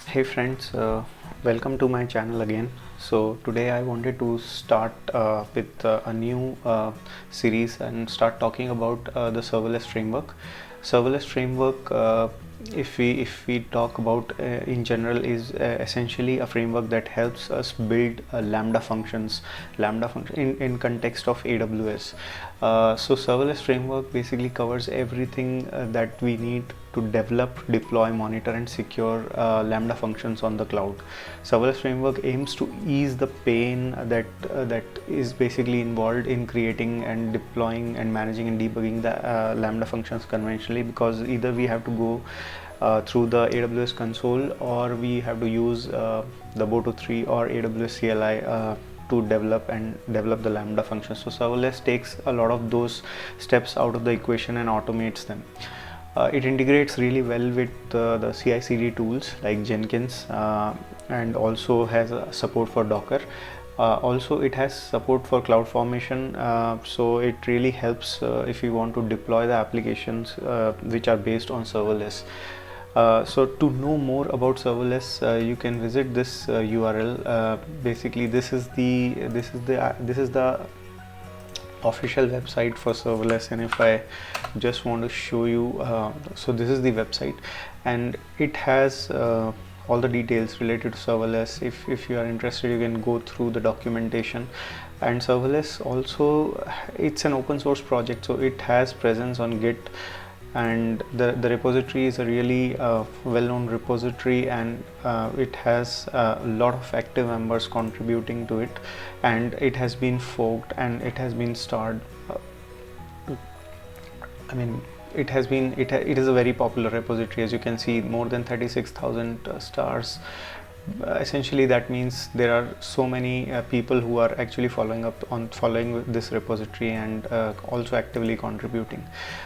Hey friends, welcome to my channel again. So today I wanted to start with a new series and start talking about the serverless framework. Serverless framework, if we talk about in general, is essentially a framework that helps us build lambda function in context of AWS. So serverless framework basically covers everything that we need to develop, deploy, monitor and secure lambda functions on the cloud. Serverless framework aims to ease the pain that is basically involved in creating and deploying and managing and debugging the lambda functions conventionally, because either we have to go through the AWS console, or we have to use the Boto 3 or AWS CLI to develop the lambda functions. So serverless takes a lot of those steps out of the equation and automates them. It integrates really well with the CI/CD tools like Jenkins, and also has support for Docker. Also, it has support for CloudFormation, so it really helps if you want to deploy the applications which are based on serverless. So to know more about serverless, you can visit this URL. Basically, this is the official website for serverless, and if I just want to show you, so this is the website, and it has all the details related to serverless. If you are interested, you can go through the documentation. And serverless also, it's an open source project, so it has presence on Git, and the repository is a really well-known repository, and it has a lot of active members contributing to it, and it has been forked and it has been starred. It is a very popular repository. As you can see, more than 36,000 stars. Essentially that means there are so many people who are actually following this repository, and also actively contributing.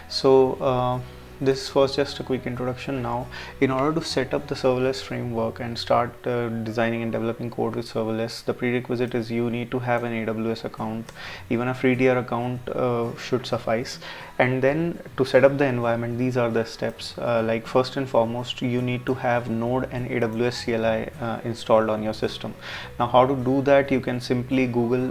So this was just a quick introduction. Now, in order to set up the serverless framework and start designing and developing code with serverless, the prerequisite is you need to have an AWS account. Even a free tier account should suffice. And then to set up the environment, these are the steps. Like first and foremost, you need to have Node and AWS CLI installed on your system. Now, how to do that? You can simply Google,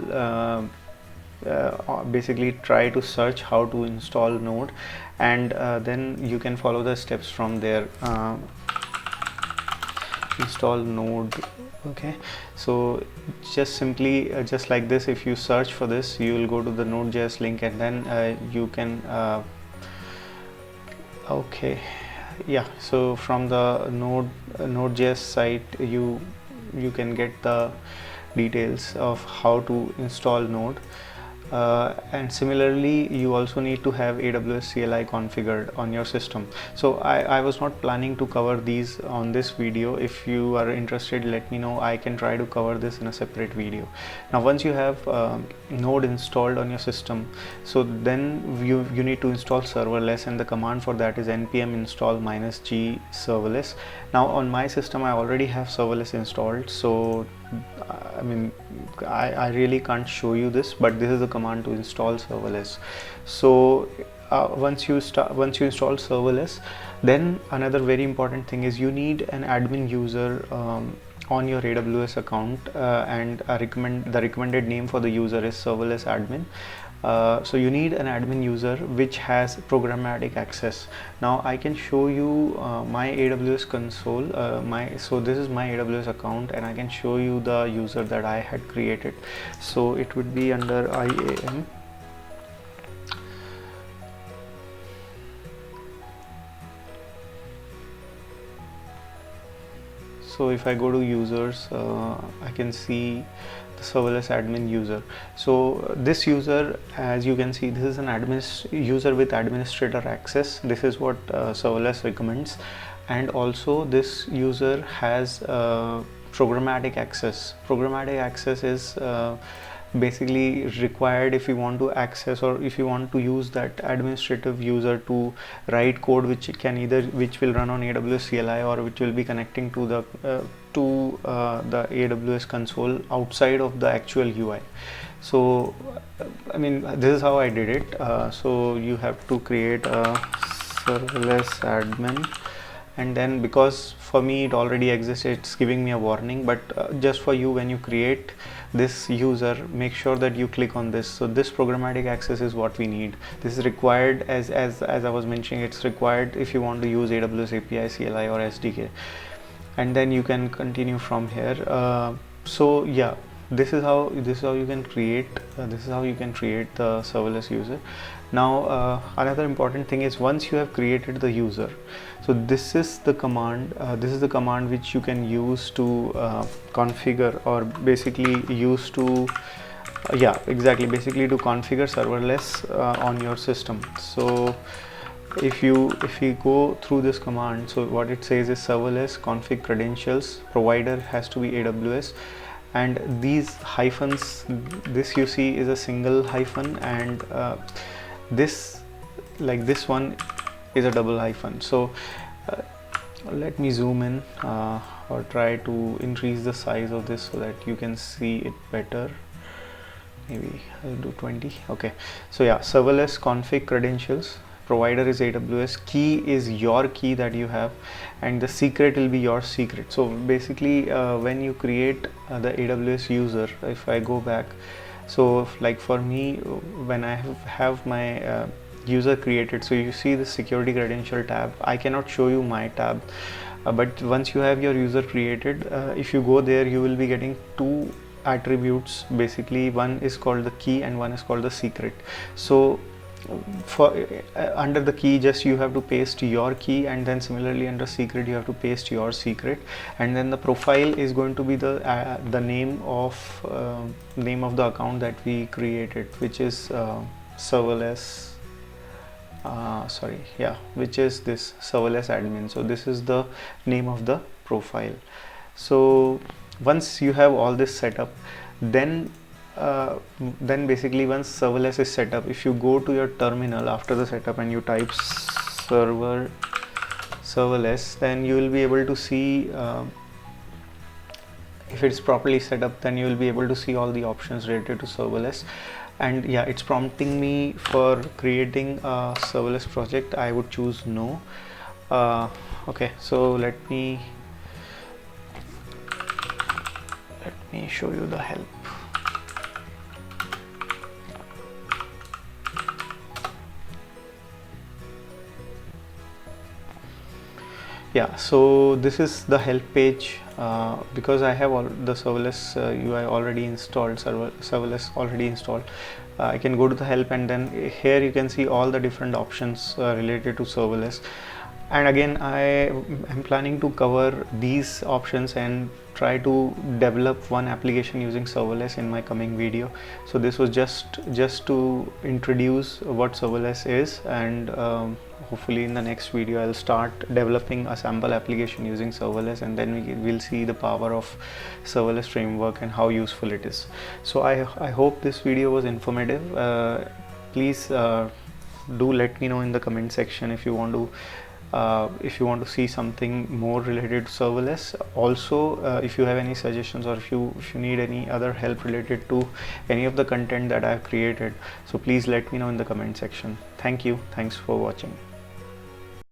basically try to search how to install Node, and then you can follow the steps from there. Install Node. Okay, so just simply just like this, if you search for this, you will go to the Node.js link, and then you can okay, yeah, so from the Node.js site, you can get the details of how to install Node. And similarly, you also need to have AWS CLI configured on your system. So I was not planning to cover these on this video. If you are interested, let me know. I can try to cover this in a separate video. Now, once you have Node installed on your system, so then you need to install serverless, and the command for that is npm install -g serverless. Now, on my system, I already have serverless installed, so I really can't show you this, but this is the command to install serverless. So once you install serverless, then another very important thing is you need an admin user on your AWS account, and the recommended name for the user is serverless admin. So you need an admin user which has programmatic access. Now I can show you my AWS console. So this is my AWS account, and I can show you the user that I had created. So it would be under IAM. So if I go to users, I can see the serverless admin user. So this user, as you can see, this is an user with administrator access. This is what serverless recommends. And also this user has programmatic access. Programmatic access is basically required if you want to access, or if you want to use that administrative user to write code which will run on AWS CLI, or which will be connecting to the AWS console outside of the actual UI. So this is how I did it. So you have to create a serverless admin, and then because for me it already exists, it's giving me a warning. But just for you, when you create this user, make sure that you click on this. So this programmatic access is what we need. This is required, as I was mentioning, it's required if you want to use AWS API, CLI or SDK, and then you can continue from here. So yeah, this is how you can create the serverless user. Now another important thing is, once you have created the user, so this is the command which you can use to configure, or basically use to basically to configure serverless on your system. So if you go through this command, so what it says is serverless config credentials, provider has to be AWS, and these hyphens, this you see is a single hyphen, and this one is a double hyphen. So let me zoom in or try to increase the size of this so that you can see it better. Maybe I'll do 20. Okay, so yeah, serverless config credentials, provider is AWS, key is your key that you have, and the secret will be your secret. So basically when you create the AWS user, if I go back, so like for me, when I have my user created, so you see the security credential tab. I cannot show you my tab, but once you have your user created, if you go there, you will be getting two attributes. Basically, one is called the key and one is called the secret. So for under the key, just you have to paste your key, and then similarly under secret you have to paste your secret, and then the profile is going to be the name of the account that we created, which is serverless which is this serverless admin. So this is the name of the profile. So once you have all this set up, then basically once serverless is set up, if you go to your terminal after the setup and you type serverless, then you will be able to see, if it's properly set up, then you will be able to see all the options related to serverless. And yeah, it's prompting me for creating a serverless project. I would choose no. Okay, so let me show you the help. Yeah, so this is the help page. Because I have the serverless UI already installed, serverless already installed, I can go to the help, and then here you can see all the different options related to serverless. And again, I am planning to cover these options and try to develop one application using serverless in my coming video. So this was just to introduce what serverless is, and hopefully in the next video I'll start developing a sample application using serverless, and then we'll see the power of serverless framework and how useful it is. So I hope this video was informative. Please do let me know in the comment section if you want to see something more related to serverless. Also, if you have any suggestions, or if you need any other help related to any of the content that I've created, so please let me know in the comment section. Thank you. Thanks for watching.